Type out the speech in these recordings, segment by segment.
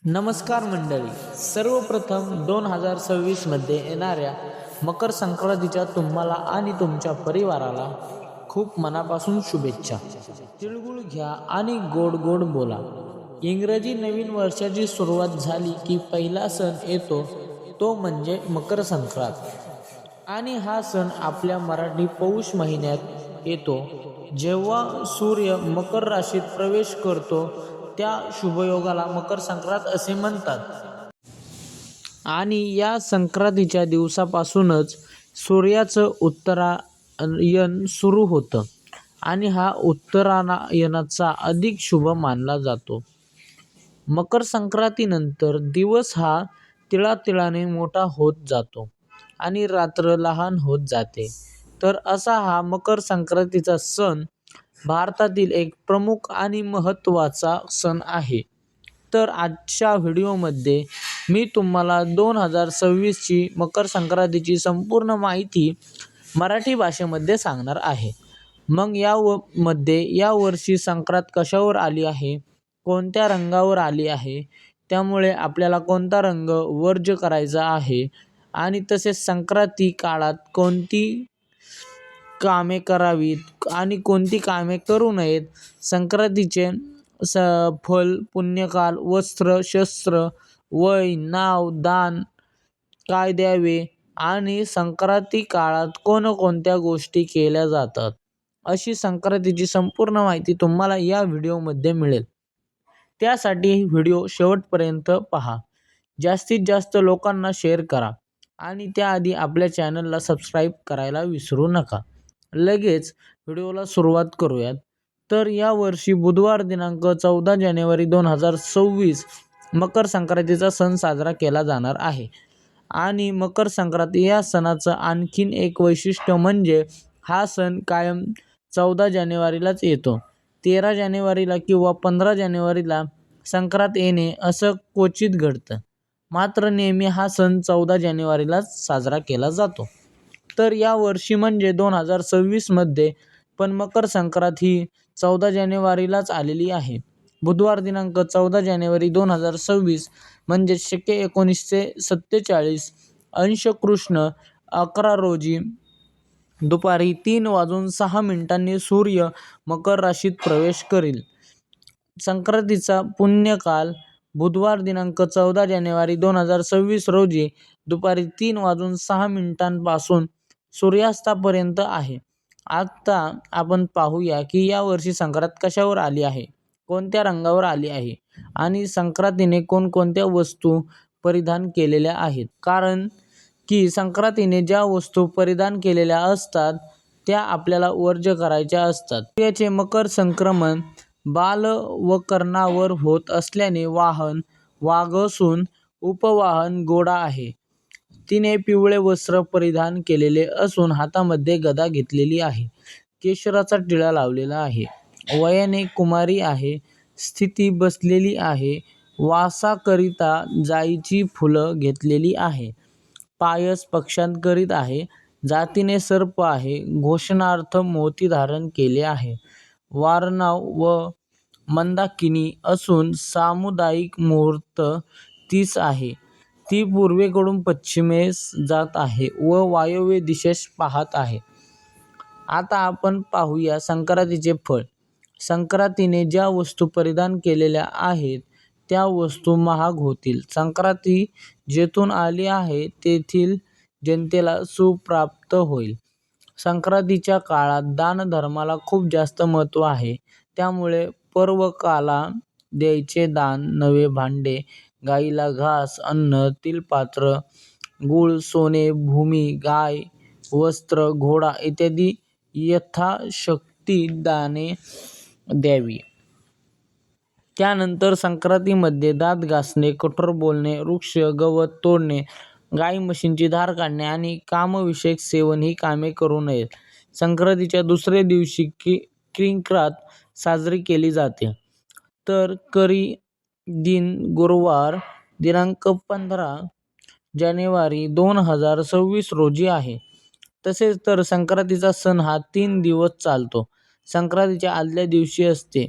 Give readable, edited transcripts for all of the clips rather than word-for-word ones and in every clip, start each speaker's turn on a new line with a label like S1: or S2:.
S1: नमस्कार मंडळी, सर्वप्रथम 2026 मध्ये येणाऱ्या मकर संक्रांतीच्या तुम्हाला आणि तुमच्या परिवाराला खूप मनापासून शुभेच्छा. तिळगुळ घ्या आणि गोड गोड बोला. इंग्रजी नवीन वर्षाची सुरुवात झाली की पहिला सण येतो तो म्हणजे मकर संक्रांत. आणि हा सण आपल्या मराठी पौष महिन्यात येतो, जेव्हा सूर्य मकर राशीत प्रवेश करतो. त्या शुभयोगाला मकर संक्रांत असे म्हणतात. आणि या संक्रांतीच्या दिवसापासूनच सूर्याचं उत्तरायण सुरू होतं आणि हा उत्तरायणाचा अधिक शुभ मानला जातो. मकर संक्रांतीनंतर दिवस हा तिळातिळाने मोठा होत जातो आणि रात्र लहान होत जाते. तर असा हा मकर संक्रांतीचा सण भारतातील एक प्रमुख आणि महत्त्वाचा सण आहे. तर आजच्या व्हिडिओमध्ये मी तुम्हाला 2026ची मकर संक्रांतीची संपूर्ण माहिती मराठी भाषेमध्ये सांगणार आहे. मग मध्ये यावर्षी संक्रांत कशावर आली आहे, कोणत्या रंगावर आली आहे, त्यामुळे आपल्याला कोणता रंग वर्ज करायचा आहे आणि तसेच संक्रांती काळात कोणती कामे करावीत आणि कोणती कामे करू नयेत, संक्रांतीचे फल, पुण्यकाल, वस्त्र, शस्त्र, वय, नाव, दान काय द्यावे आणि संक्रांती काळात कोणकोणत्या गोष्टी केल्या जातात, अशी संक्रांतीची संपूर्ण माहिती तुम्हाला या व्हिडिओमध्ये मिळेल. त्यासाठी व्हिडिओ शेवटपर्यंत पहा. जास्तीत जास्त लोकांना शेअर करा आणि त्याआधी आपल्या चॅनलला सबस्क्राईब करायला विसरू नका. लगेच व्हिडिओला सुरुवात करूयात. तर यावर्षी बुधवार दिनांक 14 जानेवारी 2026 मकर संक्रांतीचा सण साजरा केला जाणार आहे. आणि मकर संक्रांती या सणाचं आणखीन एक वैशिष्ट्य म्हणजे हा सण कायम 14 जानेवारीलाच येतो. 13 जानेवारीला किंवा 15 जानेवारीला संक्रांत येणे असं क्वचित घडतं, मात्र नेहमी हा सण 14 जानेवारीलाच साजरा केला जातो. तर यावर्षी म्हणजे 2026 मध्ये पण मकर संक्रांत ही 14 जानेवारीलाच आलेली आहे. बुधवार दिनांक 14 जानेवारी 2026 म्हणजे शके 1947 अंश कृष्ण 11 रोजी दुपारी 3:06 सूर्य मकर राशीत प्रवेश करील. संक्रांतीचा पुण्यकाल बुधवार दिनांक 14 जानेवारी 2026 रोजी दुपारी 3:06 पासून सूर्यास्तापर्यंत आहे. आता आपण पाहूया की यावर्षी संक्रांत कशावर आली आहे, कोणत्या रंगावर आली आहे आणि संक्रांतीने कोणकोणत्या वस्तू परिधान केलेल्या आहेत. कारण की संक्रांतीने ज्या वस्तू परिधान केलेल्या असतात त्या आपल्याला वर्ज करायच्या असतात. सूर्याचे मकर संक्रमण बालवकर्णावर होत असल्याने वाहन वाघ असून उपवाहन घोडा आहे. तिने पिवळे वस्त्र परिधान केलेले असून हातामध्ये गदा घेतलेली आहे. केशराचा टिळा लावलेला आहे. वयाने कुमारी आहे. स्थिती बसलेली आहे. वासाकरिता जाईची फुलं घेतलेली आहे. पायस पक्ष्यांकरिता आहे. जातीने सर्प आहे. घोषणार्थ मोती धारण केले आहे. वारणाव व मंदाकिनी असून सामुदायिक मुहूर्त 30 आहे. ती पूर्वेकडून पश्चिमेस जात आहे व वायव्य दिशेस पाहत आहे. आता आपण पाहूया संक्रांतीचे फळ. संक्रांतीने ज्या वस्तू परिधान केलेल्या आहेत त्या वस्तू महाग होतील. संक्रांती जेथून आली आहे तेथील जनतेला सुख प्राप्त होईल. संक्रांतीच्या काळात दानधर्माला खूप जास्त महत्त्व आहे. त्यामुळे पर्वकाला द्यायचे दान, नवे भांडे, गाईला घास, अन्न, तिळपात्र, गूळ, सोने, भूमी, गाय, वस्त्र, घोडा इत्यादी यथाशक्ती दाने द्यावी. त्यानंतर संक्रांतीमध्ये दात घासणे, कठोर बोलणे, वृक्ष गवत तोडणे, गाई म्हशींची धार काढणे आणि कामविषयक सेवन ही कामे करू नयेत. संक्रांतीच्या दुसऱ्या दिवशी किंक्रात साजरी केली जाते. तर करी दिन गुरुवार दिनांक 15 जानेवारी 2026 रोजी आहे. तसेच तर संक्रांतीचा सण हा 3 दिवस चालतो. संक्रांतीच्या आदल्या दिवशी असते.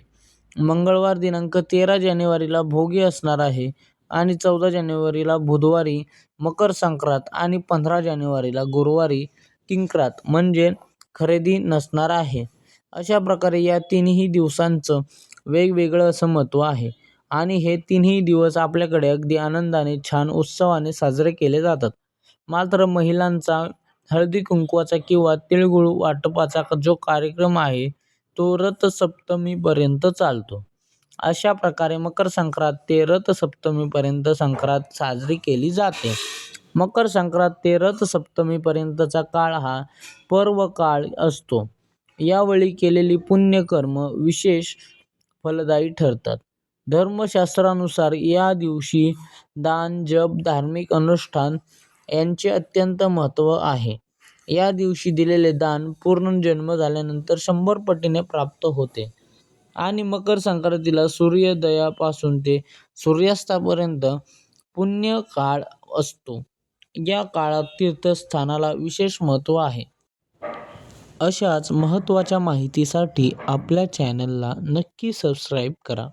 S1: मंगळवार दिनांक 13 जानेवारीला भोगी असणार आहे. आणि 14 जानेवारीला बुधवारी मकर संक्रांत आणि 15 जानेवारीला गुरुवारी किंक्रात म्हणजे खरेदी नसणार आहे. अशा प्रकारे या तिन्ही दिवसांचं वेगवेगळं असं महत्त्व आहे आणि हे तिन्ही दिवस आपल्याकडे अगदी आनंदाने छान उत्सवाने साजरे केले जातात. मात्र महिलांचा हळदी कुंकवाचा किंवा तिळगुळ वाटपाचा जो कार्यक्रम आहे तो रथसप्तमीपर्यंत चालतो. अशा प्रकारे मकर संक्रांत ते रथसप्तमीपर्यंत संक्रांत साजरी केली जाते. मकर संक्रांत ते रथसप्तमीपर्यंतचा काळ हा पर्व काळ असतो. यावेळी केलेली पुण्यकर्म विशेष फलदायी ठरतात. धर्मशास्त्रानुसार या दिवशी दान, जप, धार्मिक अनुष्ठान यांचे अत्यंत महत्त्व आहे. या दिवशी दिलेले दान पूर्ण जन्म झाल्यानंतर 100 पटीने प्राप्त होते. आणि मकर संक्रांतीला सूर्योदयापासून ते सूर्यास्तापर्यंत पुण्य काळ असतो. या काळात तीर्थस्थानाला विशेष महत्त्व आहे. अशाच महत्त्वाच्या माहितीसाठी आपल्या चॅनलला नक्की सबस्क्राईब करा.